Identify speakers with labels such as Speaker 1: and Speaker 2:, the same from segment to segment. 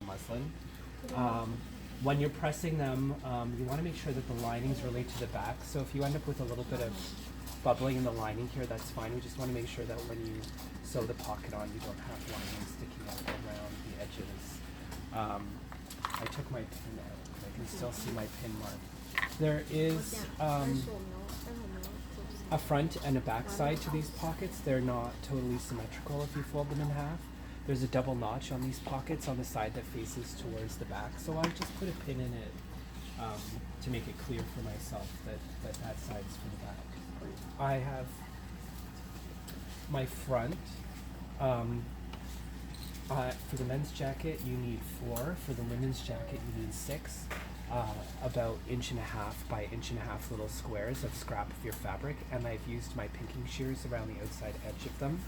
Speaker 1: muslin. When you're pressing them, you want to make sure that the linings relate to the back. So if you end up with a little bit of bubbling in the lining here, that's fine. We just want to make sure that when you sew the pocket on, you don't have lining sticking out around the edges. I took my pin out. I can still see my pin mark. There is a front and a back side to these pockets. They're not totally symmetrical if you fold them in half. There's a double notch on these pockets on the side that faces towards the back. So I just put a pin in it to make it clear for myself that side is for the back. I have my front. For the men's jacket, you need 4. For the women's jacket, you need 6. About 1.5 by 1.5 little squares of scrap of your fabric, and I've used my pinking shears around the outside edge of them.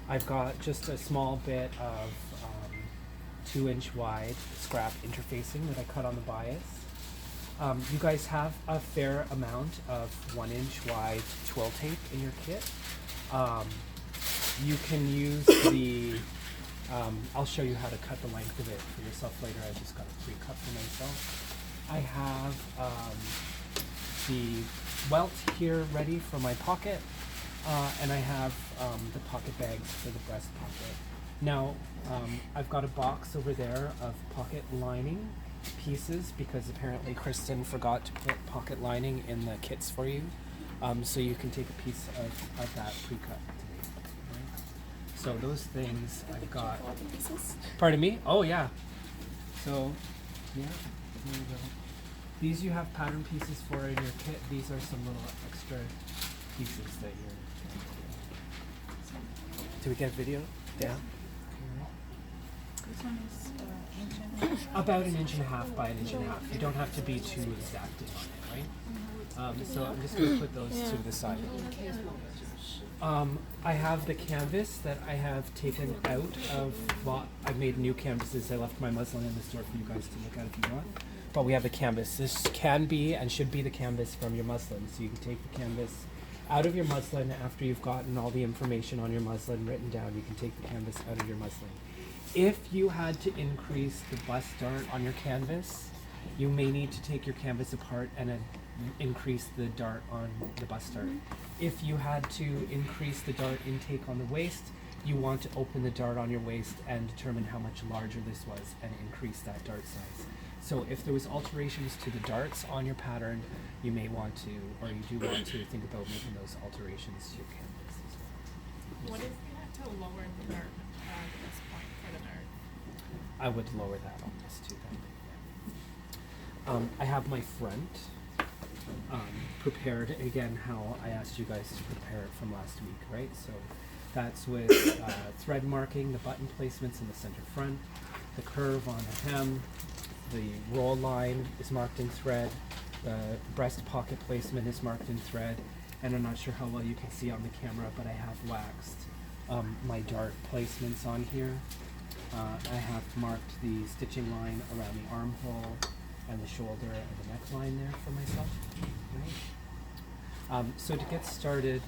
Speaker 1: I've got just a small bit of 2-inch wide scrap interfacing that I cut on the bias. You guys have a fair amount of 1-inch wide twill tape in your kit. You can use the, I'll show you how to cut the length of it for yourself later. I just got a pre-cut for myself. I have the welt here ready for my pocket. And I have the pocket bags for the breast pocket. Now, I've got a box over there of pocket lining pieces because apparently Kristen forgot to put pocket lining in the kits for you. So you can take a piece of that pre-cut today. Right? So those things I've got. Pardon me? Oh yeah. So, yeah, there you go. These you have pattern pieces for in your kit. These are some little extra pieces that you're. Do we get video? Yeah.
Speaker 2: This one is inch
Speaker 1: about 1.5 inches by 1.5 inches. You don't have to be too exacting on it, right? So I'm just going to put those to the side. I have the canvas that I have taken out of, well, I've made new canvases. I left my muslin in the store for you guys to look at if you want. But we have the canvas. This can be and should be the canvas from your muslin. So you can take the canvas out of your muslin after you've gotten all the information on your muslin written down. You can take the canvas out of your muslin. If you had to increase the bust dart on your canvas, you may need to take your canvas apart and increase the dart on the bust dart. If you had to increase the dart intake on the waist, you want to open the dart on your waist and determine how much larger this was and increase that dart size. So if there was alterations to the darts on your pattern, you may want to, or you do want to think about making those alterations to your canvas as well.
Speaker 2: What if you had to lower the dart at this point for the dart?
Speaker 1: I would lower that on this too. I have my front prepared, again, how I asked you guys to prepare it from last week, right? So that's with thread marking, the button placements in the center front, the curve on the hem, the roll line is marked in thread, the breast pocket placement is marked in thread, and I'm not sure how well you can see on the camera, but I have waxed my dart placements on here. I have marked the stitching line around the armhole and the shoulder and the neckline there for myself. Right. So to get started,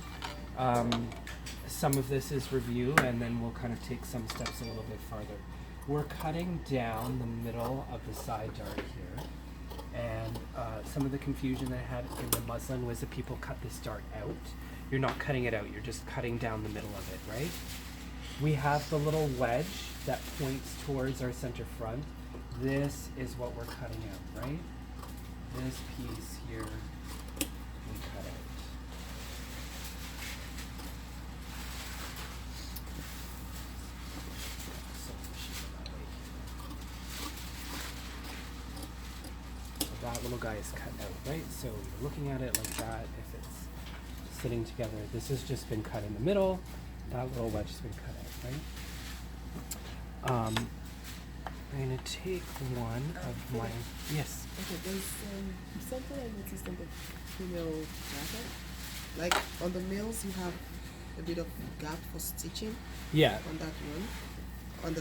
Speaker 1: some of this is review, and then we'll kind of take some steps a little bit farther. We're cutting down the middle of the side dart here, and some of the confusion I had in the muslin was that people cut this dart out. You're not cutting it out, you're just cutting down the middle of it, right? We have the little wedge that points towards our center front. This is what we're cutting out, right? This piece here, we cut out. That little guy is cut out, right? So you're looking at it like that. If it's sitting together, this has just been cut in the middle. That little wedge has been cut out, right? I'm going to take one of my, yes.
Speaker 3: Okay, there's something I noticed on the female jacket. Like on the males, you have a bit of gap for stitching.
Speaker 1: Yeah.
Speaker 3: On that one. On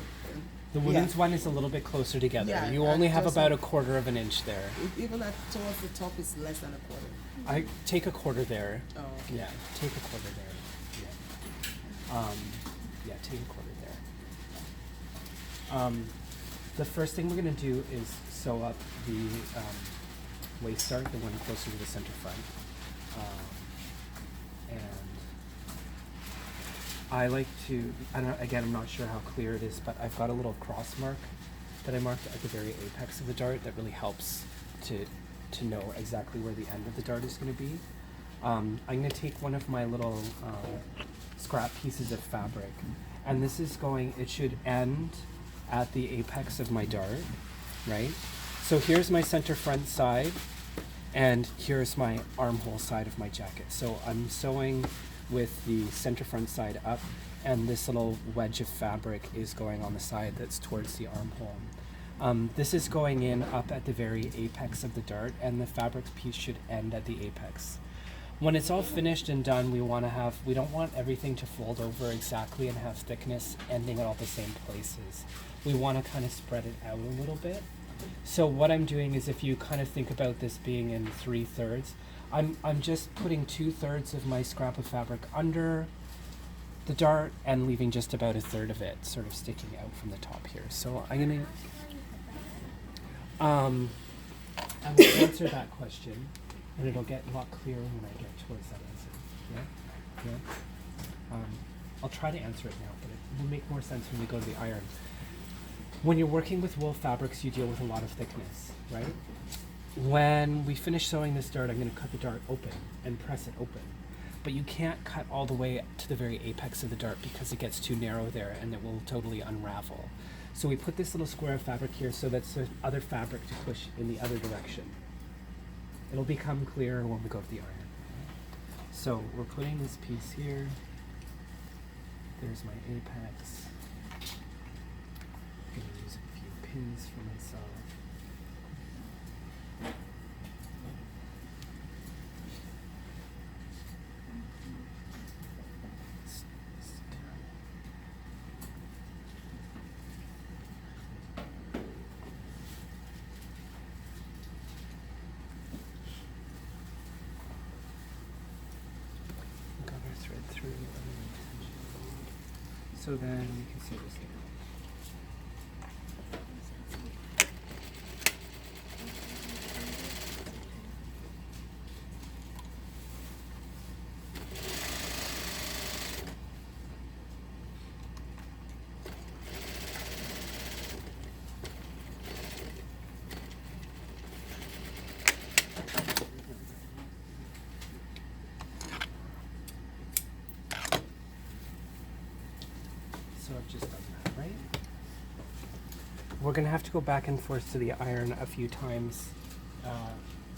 Speaker 1: the women's one is a little bit closer together.
Speaker 3: Yeah,
Speaker 1: you only have about
Speaker 3: like,
Speaker 1: 1/4 of an inch there.
Speaker 3: Even towards the top is less than 1/4.
Speaker 1: I take 1/4 there.
Speaker 3: Oh. Okay.
Speaker 1: Yeah, take 1/4 there. Yeah. Yeah, take 1/4 there. The first thing we're going to do is sew up the waist dart, the one closer to the center front. And I like to, I'm not sure how clear it is, but I've got a little cross mark that I marked at the very apex of the dart that really helps to know exactly where the end of the dart is going to be. I'm going to take one of my little scrap pieces of fabric, and this is going, it should end at the apex of my dart, right? So here's my center front side, and here's my armhole side of my jacket. So I'm sewing with the center front side up, and this little wedge of fabric is going on the side that's towards the armhole. This is going in up at the very apex of the dart, and the fabric piece should end at the apex. When it's all finished and done, we don't want everything to fold over exactly and have thickness ending at all the same places. We want to kind of spread it out a little bit. So what I'm doing is, if you kind of think about this being in 3/3, I'm just putting 2/3 of my scrap of fabric under the dart and leaving just about 1/3 of it sort of sticking out from the top here. So I'm going to answer that question, and it'll get a lot clearer when I get towards that answer. Yeah? I'll try to answer it now, but it will make more sense when we go to the iron. When you're working with wool fabrics, you deal with a lot of thickness, right? When we finish sewing this dart, I'm going to cut the dart open and press it open. But you can't cut all the way to the very apex of the dart because it gets too narrow there and it will totally unravel. So we put this little square of fabric here so that's the other fabric to push in the other direction. It'll become clearer when we go to the iron. So we're putting this piece here. There's my apex. I'm going to use a few pins for myself. So then you can see this here. So I've just done that, right? We're going to have to go back and forth to the iron a few times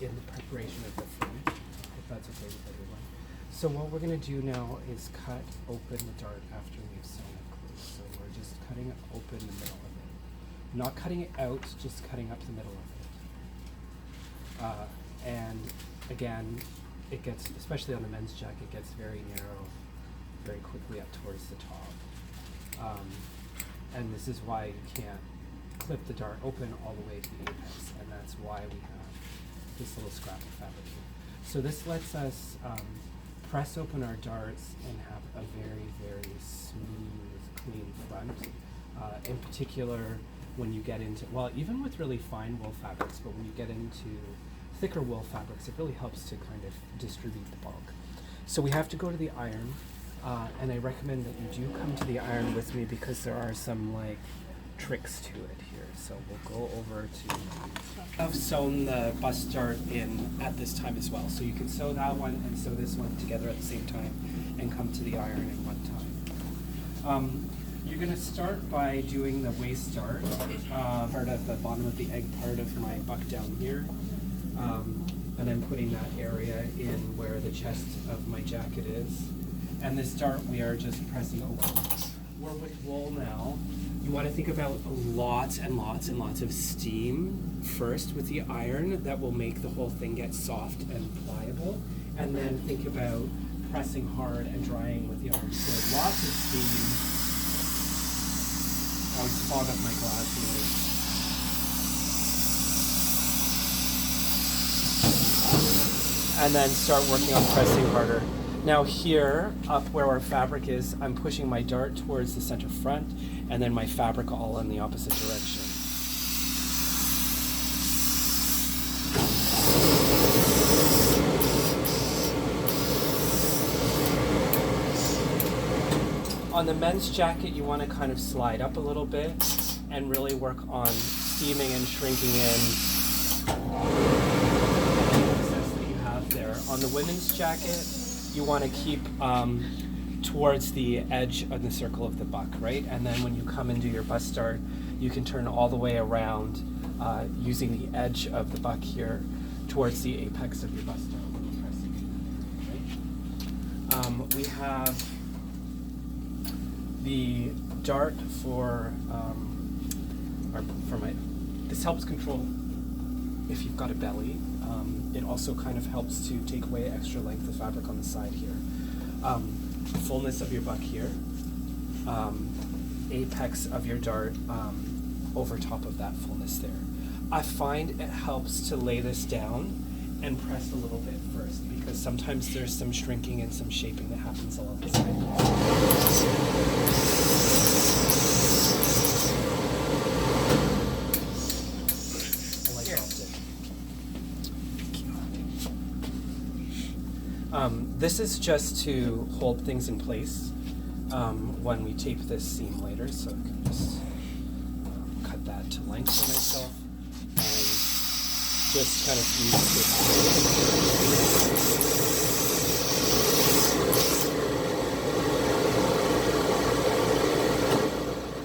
Speaker 1: in the preparation of the front, if that's okay with everyone. So what we're going to do now is cut open the dart after we've sewn it closed. So we're just cutting open the middle of it. Not cutting it out, just cutting up the middle of it. And again, it gets, especially on the men's jacket, gets very narrow very quickly up towards the top. And this is why you can't clip the dart open all the way to the apex, and that's why we have this little scrap of fabric here. So this lets us press open our darts and have a very, very smooth, clean front. In particular, when you get into, well, even with really fine wool fabrics, but when you get into thicker wool fabrics, it really helps to kind of distribute the bulk. So we have to go to the iron. And I recommend that you do come to the iron with me because there are some tricks to it here. So we'll go over to, I've sewn the bust dart in at this time as well. So you can sew that one and sew this one together at the same time and come to the iron in one time. You're going to start by doing the waist dart, part at the bottom of the egg part of my buck down here. And I'm putting that area in where the chest of my jacket is. And this dart we are just pressing open. We're with wool now. You want to think about lots and lots and lots of steam first with the iron that will make the whole thing get soft and pliable. And then think about pressing hard and drying with the iron. So lots of steam. I'll just fog up my glasses. And then start working on pressing harder. Now here, up where our fabric is, I'm pushing my dart towards the center front, and then my fabric all in the opposite direction. On the men's jacket, you want to kind of slide up a little bit and really work on steaming and shrinking in any excess that you have there. On the women's jacket, you want to keep towards the edge of the circle of the buck, right? And then when you come and do your bust start, you can turn all the way around using the edge of the buck here towards the apex of your bust start. Right? We have the dart for this helps control if you've got a belly. It also kind of helps to take away extra length of fabric on the side here. Fullness of your buck here. Apex of your dart over top of that fullness there. I find it helps to lay this down and press a little bit first, because sometimes there's some shrinking and some shaping that happens along the side. This is just to hold things in place when we tape this seam later, so I can just cut that to length for myself and just kind of use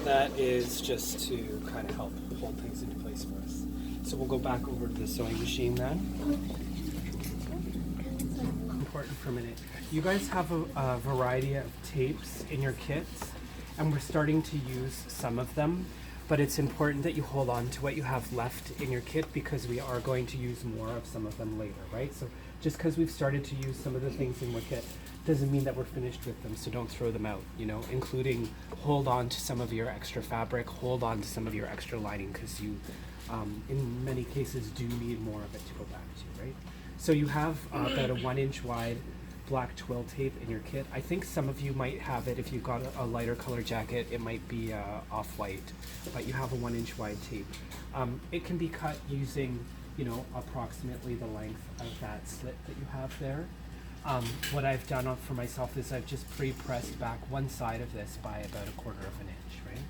Speaker 1: that is just to kind of help hold things into place for us. So we'll go back over to the sewing machine then. Important for a minute. You guys have a variety of tapes in your kits, and we're starting to use some of them, but it's important that you hold on to what you have left in your kit, because we are going to use more of some of them later, right? So just because we've started to use some of the things in your kit doesn't mean that we're finished with them, so don't throw them out, you know, including hold on to some of your extra fabric, hold on to some of your extra lining, because you, in many cases, do need more of it to go back to, right? So you have about a 1 inch wide black twill tape in your kit. I think some of you might have it. If you've got a lighter color jacket, it might be off-white, but you have a 1 inch wide tape. It can be cut using, you know, approximately the length of that slit that you have there. What I've done for myself is I've just pre-pressed back one side of this by about 1/4 of an inch, right?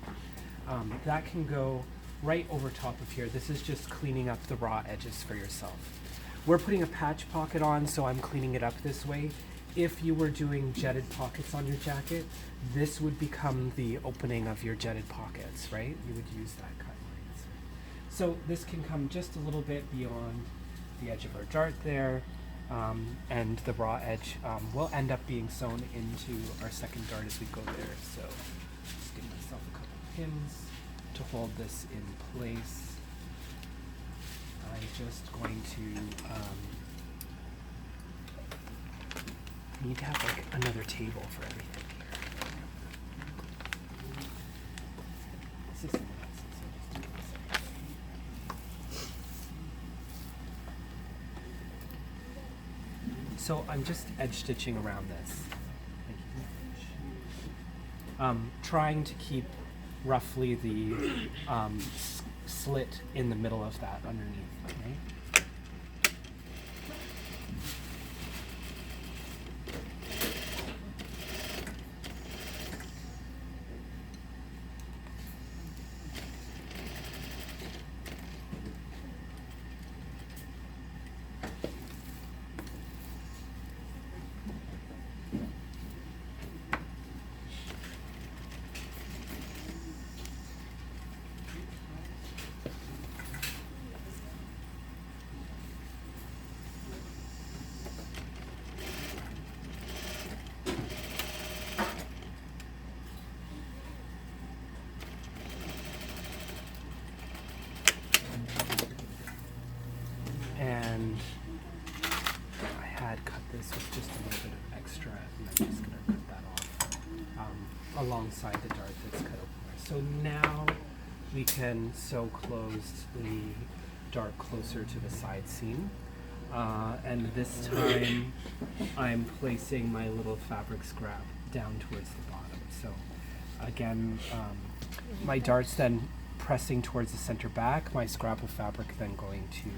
Speaker 1: That can go right over top of here. This is just cleaning up the raw edges for yourself. We're putting a patch pocket on, so I'm cleaning it up this way. If you were doing jetted pockets on your jacket, this would become the opening of your jetted pockets, right? You would use that cut lines. So this can come just a little bit beyond the edge of our dart there, and the raw edge will end up being sewn into our second dart as we go there. So just give myself a couple pins to hold this in place. I'm just going to need to have like another table for everything here. So I'm just edge stitching around this. Thank you. Trying to keep roughly the slit in the middle of that underneath, okay? And I had cut this with just a little bit of extra, and I'm just going to cut that off alongside the dart that's cut open there. So now we can sew closed the dart closer to the side seam. And this time I'm placing my little fabric scrap down towards the bottom. So again, my dart's then pressing towards the center back, my scrap of fabric then going to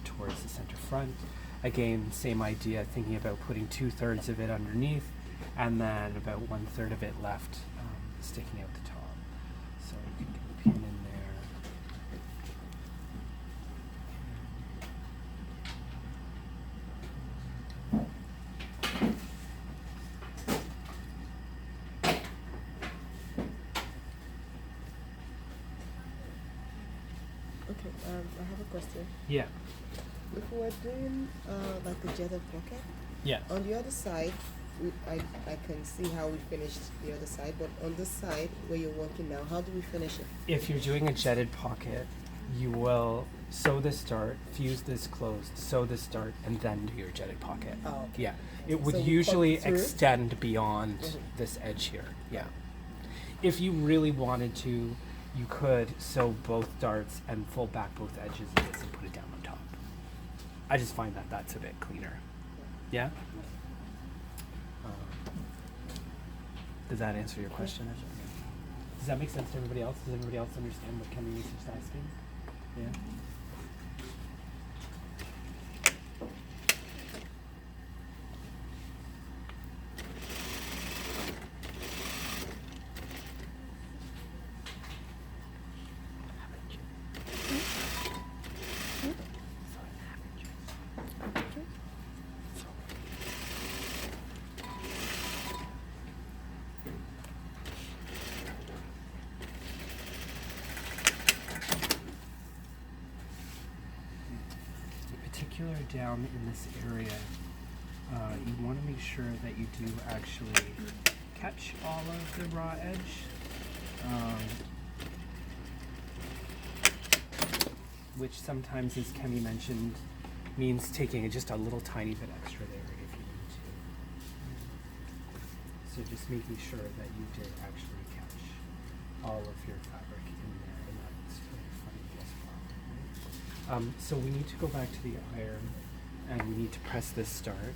Speaker 1: towards the center front. Again, same idea, thinking about putting 2/3 of it underneath and then about 1/3 of it left sticking out the top. So you can get a pin in there.
Speaker 3: Okay, I have a question.
Speaker 1: Yeah.
Speaker 3: If we're doing like a jetted pocket,
Speaker 1: Yeah.
Speaker 3: on the other side, I can see how we finished the other side, but on this side where you're working now, how do we finish it?
Speaker 1: If you're doing a jetted pocket, you will sew this dart, fuse this closed, sew this dart, and then do your jetted pocket.
Speaker 3: Oh, okay.
Speaker 1: Yeah. It would
Speaker 3: So we
Speaker 1: usually
Speaker 3: cut through?
Speaker 1: extend beyond
Speaker 3: Mhm.
Speaker 1: this edge here. Yeah. If you really wanted to, you could sew both darts and fold back both edges of this and put it down on top. I just find that that's a bit cleaner. Yeah? Does that answer your question? Does that make sense to everybody else? Does everybody else understand what Kenny is just asking? Yeah? Particular down in this area, you want to make sure that you do actually catch all of the raw edge, which sometimes, as Kemi mentioned, means taking just a little tiny bit extra there if you need to. So just making sure that you did actually catch all of your fabric in there, and that's funny as well. Right? So we need to go back to the iron, and we need to press this start.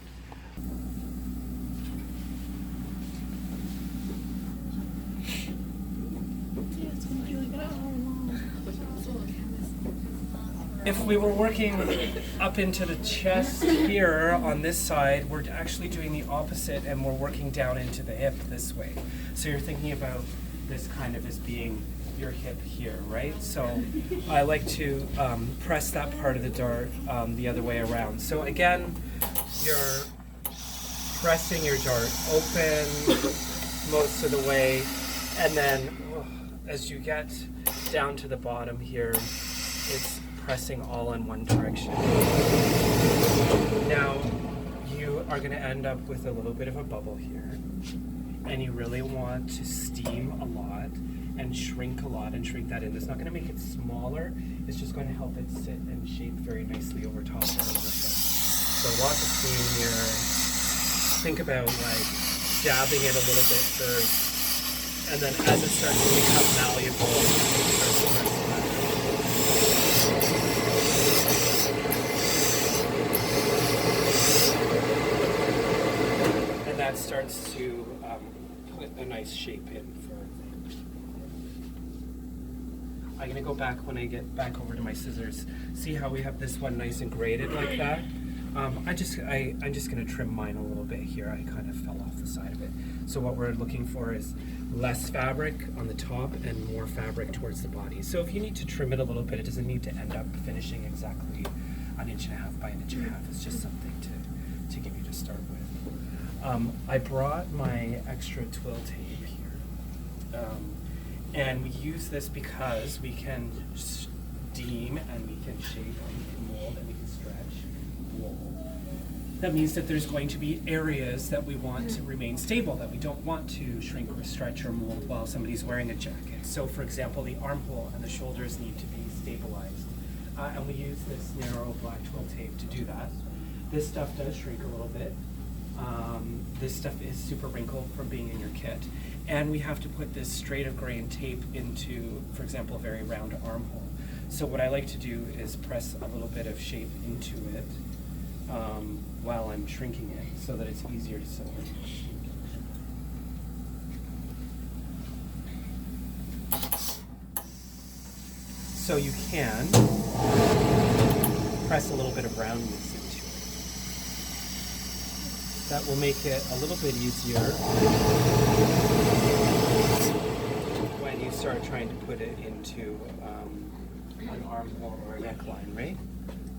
Speaker 1: If we were working up into the chest here on this side, we're actually doing the opposite, and we're working down into the hip this way. So you're thinking about this kind of as being your hip here, right? So I like to press that part of the dart the other way around. So again, you're pressing your dart open most of the way, and then as you get down to the bottom here, it's pressing all in one direction. Now, you are going to end up with a little bit of a bubble here, and you really want to steam a lot and shrink a lot and shrink that in. It's not going to make it smaller, it's just going to help it sit and shape very nicely over top of the hip. So lots of steam here. Think about like dabbing it a little bit first, and then as it starts to become malleable, you start to press it back. And that starts to put a nice shape in for things. I'm gonna go back when I get back over to my scissors. See how we have this one nice and graded like that? I'm just gonna trim mine a little bit here. I kind of fell off the side of it. So what we're looking for is less fabric on the top and more fabric towards the body. So if you need to trim it a little bit, it doesn't need to end up finishing exactly 1.5 inches by 1.5 inches. It's just something to give you to start with. I brought my extra twill tape here. And we use this because we can steam and we can shape and we can mold and we can stretch wool. That means that there's going to be areas that we want to remain stable, that we don't want to shrink or stretch or mold while somebody's wearing a jacket. So for example, the armhole and the shoulders need to be stabilized. And we use this narrow black twill tape to do that. This stuff does shrink a little bit. This stuff is super wrinkled from being in your kit. And we have to put this straight of grain tape into, for example, a very round armhole. So what I like to do is press a little bit of shape into it while I'm shrinking it so that it's easier to sew in. So you can press a little bit of roundness into it. That will make it a little bit easier when you start trying to put it into an armhole or a neckline, right?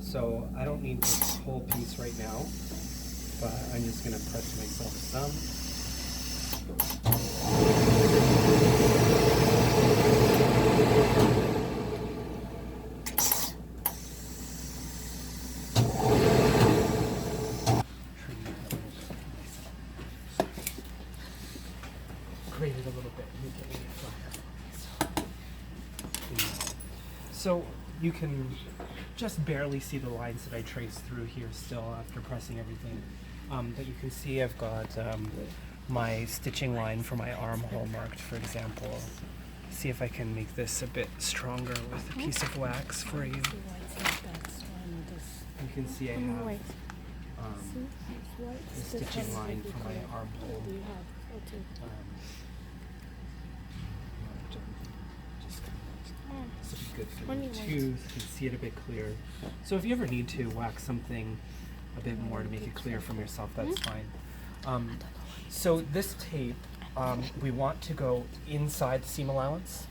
Speaker 1: So I don't need this whole piece right now, but I'm just going to press myself some. Grate it a little bit, make it a little flatter. So you can just barely see the lines that I traced through here still after pressing everything. But you can see I've got my stitching line for my armhole marked, for example. See if I can make this a bit stronger with a piece of wax for you. You can see I have the stitching line for my armhole. This will be good for you too, so you can see it a bit clearer. So if you ever need to wax something a bit more to make it clear from yourself, that's fine. So this tape, we want to go inside the seam allowance.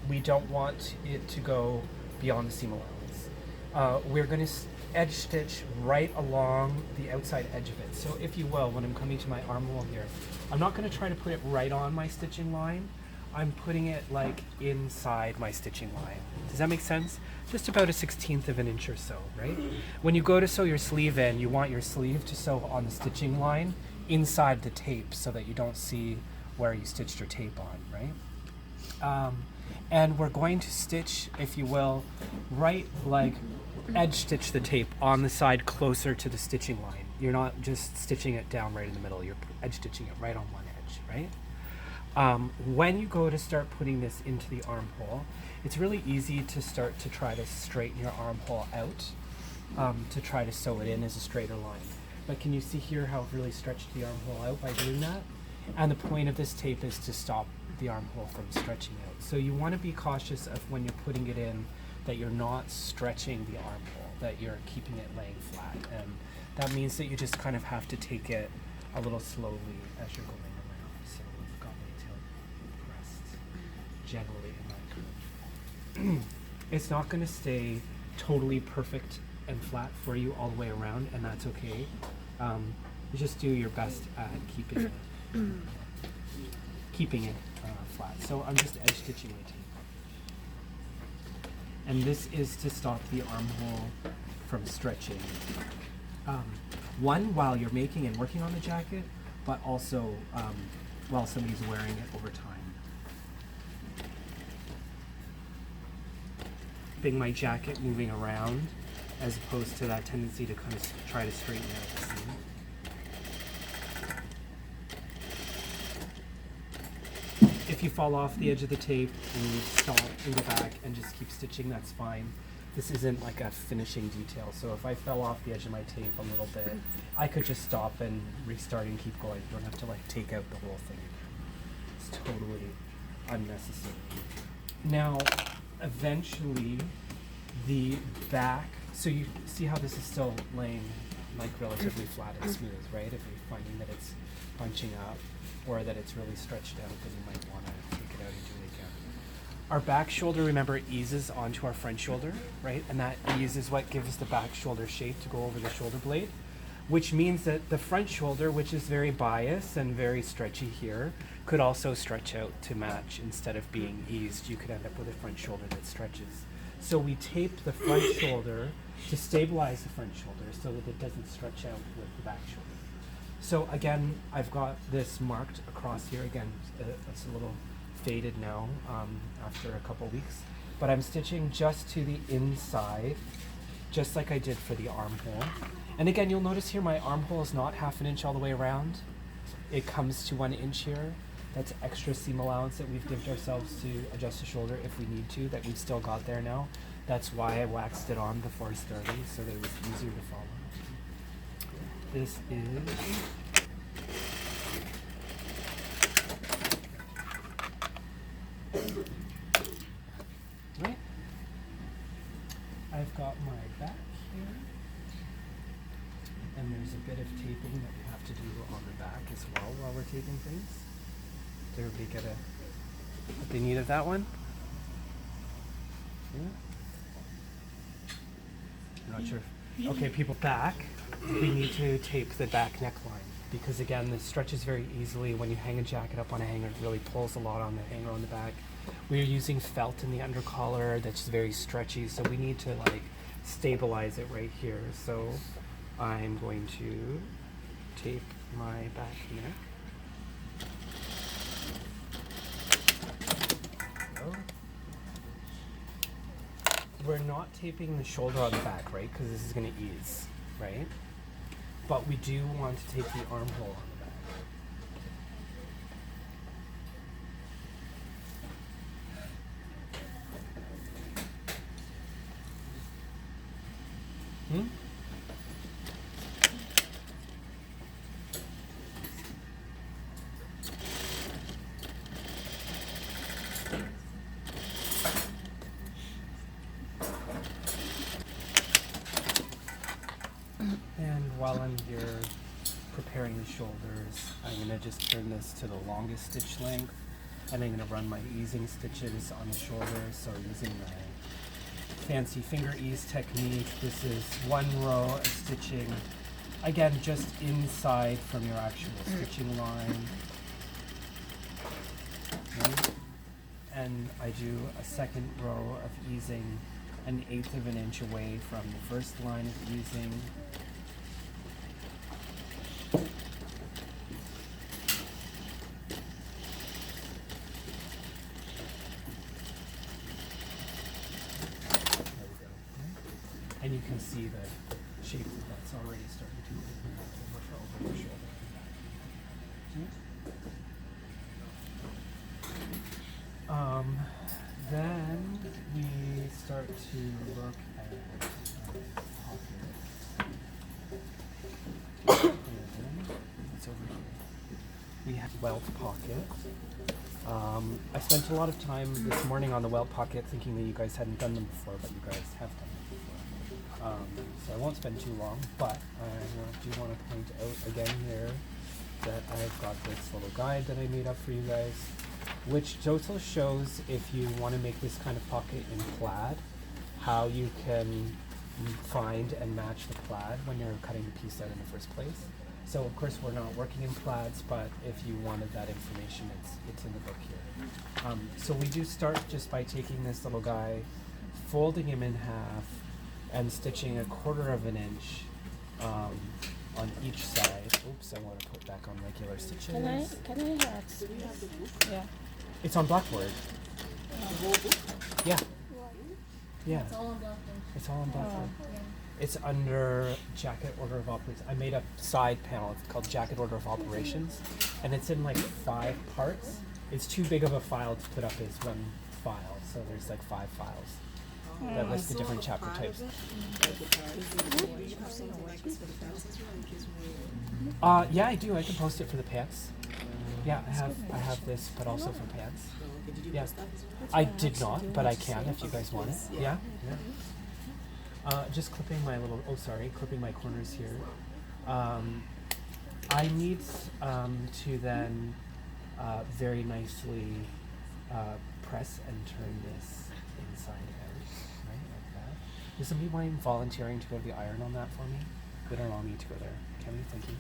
Speaker 1: We don't want it to go beyond the seam allowance. We're going to edge stitch right along the outside edge of it. So if you will, when I'm coming to my armhole here, I'm not going to try to put it right on my stitching line. I'm putting it like inside my stitching line. Does that make sense? Just about a 1/16 of an inch or so, right? When you go to sew your sleeve in, you want your sleeve to sew on the stitching line inside the tape so that you don't see where you stitched your tape on, right? And we're going to stitch, if you will, right like edge stitch the tape on the side closer to the stitching line. You're not just stitching it down right in the middle, you're edge stitching it right on one edge, right? When you go to start putting this into the armhole, it's really easy to start to try to straighten your armhole out, to try to sew it in as a straighter line. But can you see here how I've really stretched the armhole out by doing that? And the point of this tape is to stop the armhole from stretching out. So you want to be cautious of when you're putting it in that you're not stretching the armhole, that you're keeping it laying flat. And that means that you just kind of have to take it a little slowly as you're going around. So I've got my tail pressed gently in that curve. It's not going to stay totally perfect and flat for you all the way around, and that's okay. You just do your best at keeping it flat. So I'm just edge stitching my tape. And this is to stop the armhole from stretching. One, while you're making and working on the jacket, but also while somebody's wearing it over time. Keeping my jacket moving around as opposed to that tendency to kind of try to straighten out the seam. If you fall off the edge of the tape and you stop and go back and just keep stitching, that's fine. This isn't like a finishing detail, so if I fell off the edge of my tape a little bit, I could just stop and restart and keep going. You don't have to like take out the whole thing. It's totally unnecessary. Now, eventually, the back, so you see how this is still laying like relatively flat and smooth, right? If you're finding that it's bunching up or that it's really stretched out, then you might want to take it out and do it again. Our back shoulder, remember, eases onto our front shoulder, right? And that ease is what gives the back shoulder shape to go over the shoulder blade, which means that the front shoulder, which is very biased and very stretchy here, could also stretch out to match. Instead of being eased, you could end up with a front shoulder that stretches. So we tape the front shoulder to stabilize the front shoulder so that it doesn't stretch out with the back shoulder. So again, I've got this marked across here. Again, it's a little faded now after a couple weeks, but I'm stitching just to the inside, just like I did for the armhole. And again, you'll notice here my armhole is not half an inch all the way around. It comes to 1 inch here. That's extra seam allowance that we've given ourselves to adjust the shoulder if we need to, that we've still got there now. That's why I waxed it on before starting, so that it was easier to follow. This is right. I've got my back here, and there's a bit of taping that we have to do on the back as well while we're taping things. Did everybody get what they need of that one? Yeah. I'm not sure. Okay, people back. We need to tape the back neckline because again, this stretches very easily. When you hang a jacket up on a hanger, it really pulls a lot on the hanger on the back. We're using felt in the undercollar that's very stretchy, so we need to like stabilize it right here. So I'm going to tape my back neck. We're not taping the shoulder on the back, right? Because this is going to ease, right? But we do want to tape the armhole on the back. And while I'm here preparing the shoulders, I'm going to just turn this to the longest stitch length, and I'm going to run my easing stitches on the shoulder. So using my fancy finger ease technique, this is one row of stitching, again just inside from your actual stitching line. Okay. And I do a second row of easing 1/8 of an inch away from the first line of easing. And you can see the shape that's already starting to over the shoulder. Then we start to look at pockets. It's over here. We have welt pocket. I spent a lot of time this morning on the welt pocket thinking that you guys hadn't done them before, but you guys have done them before. So I won't spend too long, but I do want to point out again here that I've got this little guide that I made up for you guys, which also shows if you want to make this kind of pocket in plaid, how you can find and match the plaid when you're cutting the piece out in the first place. So of course we're not working in plaids, but if you wanted that information, it's in the book here. So we do start just by taking this little guy, folding him in half, and stitching 1/4 of an inch on each side. Oops, I want to put back on regular stitches.
Speaker 2: Can I ask? Yeah.
Speaker 1: It's on Blackboard. Yeah. Yeah.
Speaker 4: It's all on Blackboard.
Speaker 1: It's all on Blackboard.
Speaker 4: Yeah.
Speaker 1: It's under Jacket Order of Operations. I made a side panel. It's called Jacket Order of Operations, and it's in like 5 parts. It's too big of a file to put up as one file, so there's like 5 files that list the different chapter types. Yeah, I do. I can post it for the pants. Yeah, I have this, but also for pants. Yeah, I did not, but I can if you guys want it. Yeah, yeah. Just clipping my clipping my corners here. I need to then very nicely press and turn this inside out, right, like that. Does somebody mind volunteering to go to the iron on that for me? They don't allow me to go there. Can we? Thank you.